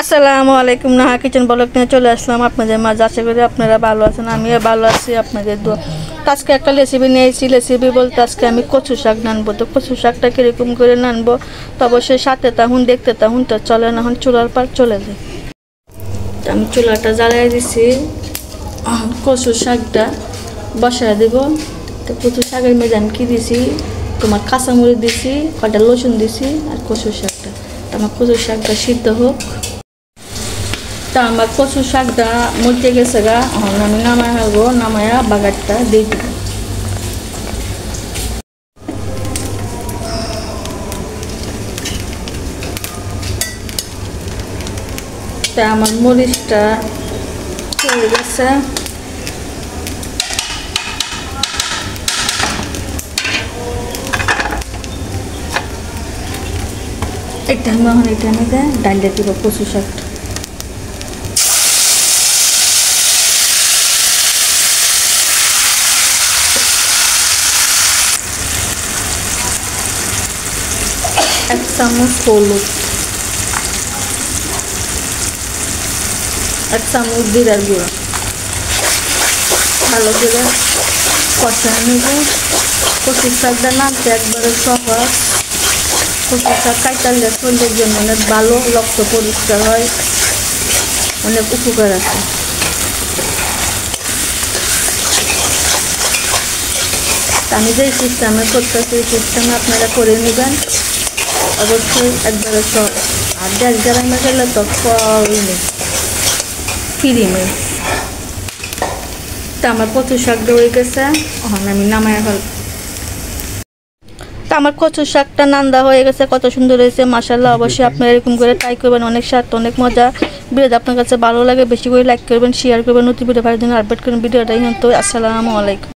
আসসালামু আলাইকুম। Naha kitchen blog নিয়ে চলে আসলাম আপনাদের মাঝে। আশা করি আপনারা ভালো আছেন, আমিও ভালো আছি। আপনাদের দোয়া। আজকে একটা রেসিপি নিয়েছি। রেসিপি বলতে আজকে আমি কচু শাক নানবো। তো কচু শাকটা কীরকম করে নানবো তো অবশ্যই সাথে থাকুন, দেখতে থাকুন। তো চলে না এখন চুলার পার চলে যাই। আমি চুলাটা জ্বালিয়ে দিছি, কচু শাকটা বসায় দেব। তো কচু শাকের মধ্যে আমি কী দিছি, তোমার কাঁচামরিচ দিছি, কটা রসুন দিছি আর কচু শাকটা। তো আমার কচু শাকটা সিদ্ধ হোক। তা আমার কচু শাকটা মরতে গেছে গা, এখন আমি নামাই হারবো। নামায়া বাগারটা দিয়ে দিব। তা আমার মরিচটা হয়ে গেছে। এটা আমি এখন এটা আমি ডালিয়ে দিব কচু শাকটা। এক চামচ হলুদ, এক চামচ জিরার গুঁড়ো, ভালো করে কষায় নেব। কচু শাকটা নামতে একবারে সহজ। কচু শাক কাইটালে শরীরের জন্য অনেক ভালো, রক্ত পরিষ্কার হয়, অনেক উপকার আছে। আমি যেই সিস্টেমে করতেছি এই সিস্টেমে আপনারা করে নেবেন, অবশ্যই একবারে সব। আর 1.5 গ্রামে গেলে তো ফ্রি নেই। তা আমার কচু শাকটা হয়ে গেছে, এখন আমি নামায় ফেল। তা আমার কচু শাকটা নান্দা হয়ে গেছে, কত সুন্দর হয়েছে মাশাআল্লাহ। অবশ্যই আপনারা এরকম করে ট্রাই করবেন, অনেক স্বাদ, অনেক মজা। ভিডিওটা আপনার কাছে ভালো লাগে বেশি করে লাইক করবেন, শেয়ার করবেন, নতুন ভিডিও পাওয়ার জন্য আপডেট করবেন ভিডিওটা। কিন্তু আসসালামু আলাইকুম।